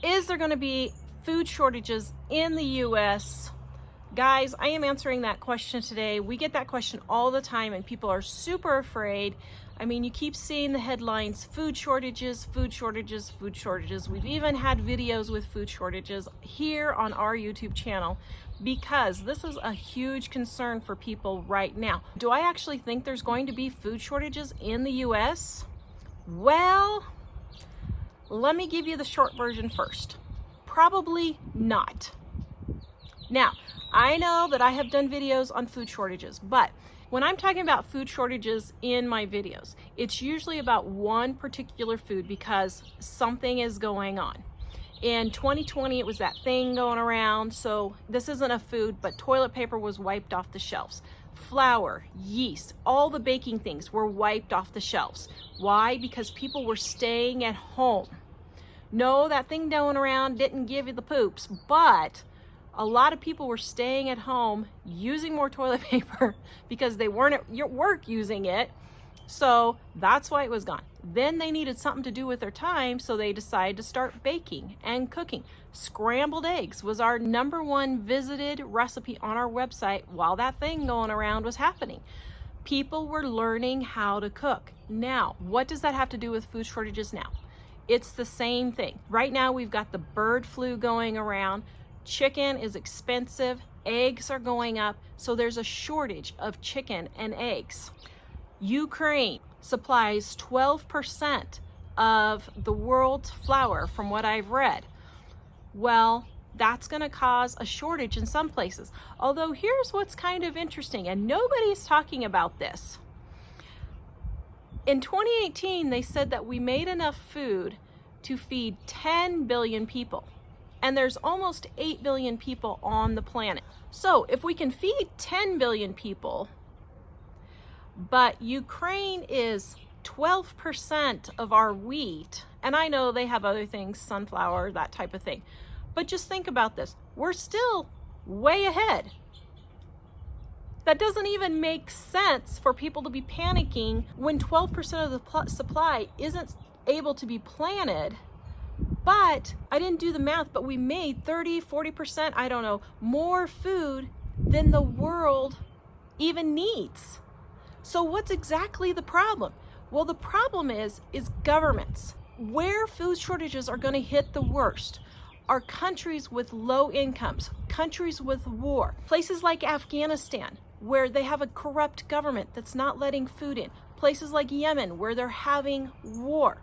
Is there going to be food shortages in the US? Guys, I am answering that question today. We get that question all the time and people are super afraid. I mean, you keep seeing the headlines, food shortages, food shortages, food shortages. We've even had videos with food shortages here on our YouTube channel because this is a huge concern for people right now. Do I actually think there's going to be food shortages in the US? Well, let me give you the short version first. Probably not. Now, I know that I have done videos on food shortages, but when I'm talking about food shortages in my videos, it's usually about one particular food because something is going on. In 2020, it was that thing going around. So this isn't a food, but toilet paper was wiped off the shelves. Flour, yeast, all the baking things were wiped off the shelves. Why? Because people were staying at home. No, that thing going around didn't give you the poops, but a lot of people were staying at home using more toilet paper because they weren't at work using it. So that's why it was gone. Then they needed something to do with their time, so they decided to start baking and cooking. Scrambled eggs was our #1 visited recipe on our website while that thing going around was happening. People were learning how to cook. Now, what does that have to do with food shortages now? It's the same thing. Right now, we've got the bird flu going around. Chicken is expensive. Eggs are going up. So there's a shortage of chicken and eggs. Ukraine supplies 12% of the world's flour, from what I've read. Well, that's going to cause a shortage in some places. Although here's what's kind of interesting, and nobody's talking about this. In 2018, they said that we made enough food to feed 10 billion people. And there's almost 8 billion people on the planet. So if we can feed 10 billion people, but Ukraine is 12% of our wheat, and I know they have other things, sunflower, that type of thing. But just think about this. We're still way ahead. That doesn't even make sense for people to be panicking when 12% of the supply isn't able to be planted. But I didn't do the math, but we made 30, 40%, I don't know, more food than the world even needs. So what's exactly the problem? Well, the problem is governments. Where food shortages are going to hit the worst are countries with low incomes, countries with war, places like Afghanistan, where they have a corrupt government that's not letting food in, places like Yemen, where they're having war.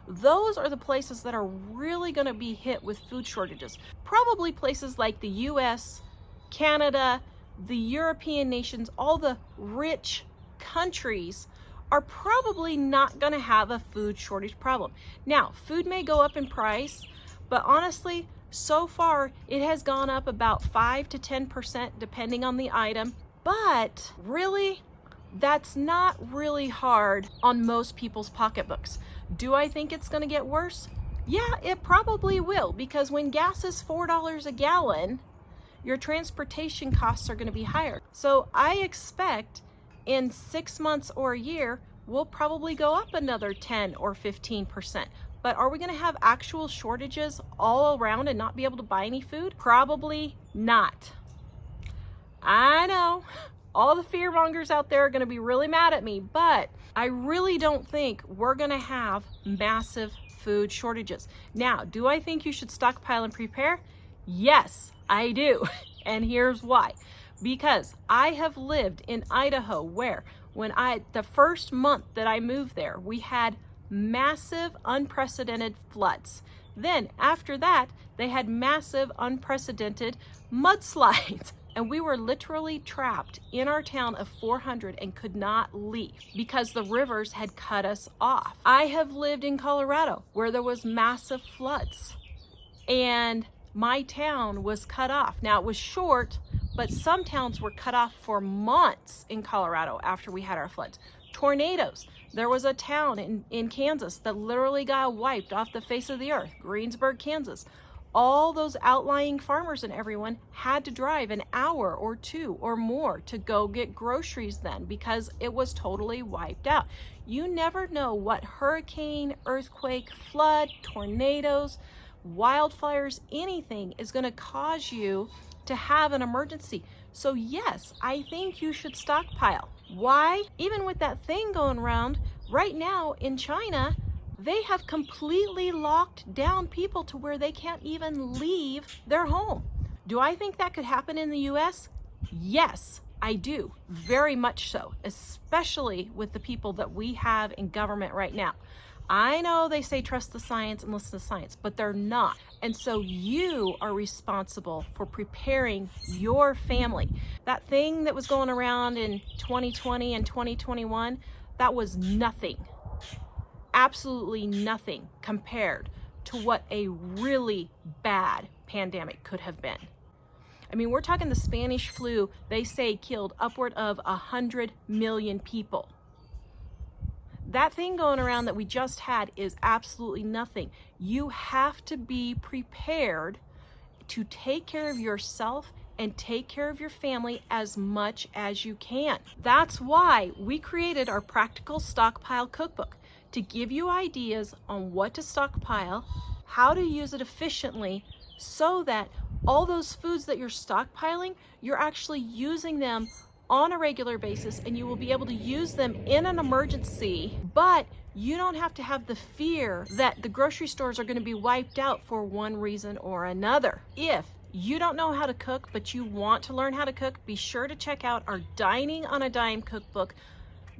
Those are the places that are really going to be hit with food shortages. Probably places like the US, Canada, the European nations, all the rich countries are probably not going to have a food shortage problem. Now, food may go up in price, but honestly, so far it has gone up about 5 to 10% depending on the item. But really, that's not really hard on most people's pocketbooks. Do I think it's going to get worse? Yeah, it probably will, because when gas is $4 a gallon, your transportation costs are going to be higher. So I expect in 6 months or a year, we'll probably go up another 10 or 15%. But are we going to have actual shortages all around and not be able to buy any food? Probably not. I know all the fear mongers out there are going to be really mad at me, but I really don't think we're going to have massive food shortages. Now, do I think you should stockpile and prepare? Yes, I do. And here's why. Because I have lived in Idaho where the first month that I moved there, we had massive unprecedented floods. Then after that, they had massive unprecedented mudslides. And we were literally trapped in our town of 400 and could not leave because the rivers had cut us off. I have lived in Colorado where there was massive floods and my town was cut off. Now it was short, but some towns were cut off for months in Colorado after we had our floods. Tornadoes. There was a town in Kansas that literally got wiped off the face of the earth, Greensburg, Kansas. All those outlying farmers and everyone had to drive an hour or 2 or more to go get groceries then because it was totally wiped out. You never know what hurricane, earthquake, flood, tornadoes, wildfires, anything is going to cause you to have an emergency. So yes, I think you should stockpile. Why? Even with that thing going around right now in China, they have completely locked down people to where they can't even leave their home. Do I think that could happen in the US? Yes, I do. Very much so, especially with the people that we have in government right now. I know they say trust the science and listen to science, but they're not. And so you are responsible for preparing your family. That thing that was going around in 2020 and 2021, that was nothing, absolutely nothing compared to what a really bad pandemic could have been. I mean, we're talking the Spanish flu, they say killed upward of 100 million people. That thing going around that we just had is absolutely nothing. You have to be prepared to take care of yourself and take care of your family as much as you can. That's why we created our Practical Stockpile Cookbook, to give you ideas on what to stockpile, how to use it efficiently, so that all those foods that you're stockpiling, you're actually using them on a regular basis, and you will be able to use them in an emergency, but you don't have to have the fear that the grocery stores are going to be wiped out for one reason or another. If you don't know how to cook, but you want to learn how to cook, be sure to check out our Dining on a Dime cookbook.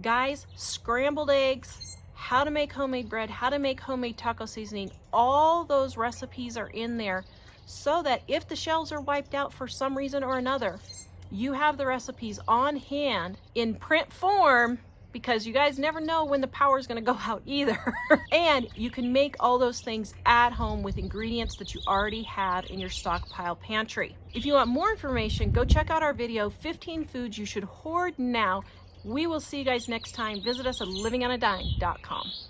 Guys, scrambled eggs, how to make homemade bread, how to make homemade taco seasoning, all those recipes are in there, so that if the shelves are wiped out for some reason or another, you have the recipes on hand in print form, because you guys never know when the power is going to go out either. And you can make all those things at home with ingredients that you already have in your stockpile pantry. If you want more information, go check out our video, 15 Foods You Should Hoard Now. We will see you guys next time. Visit us at livingonadime.com.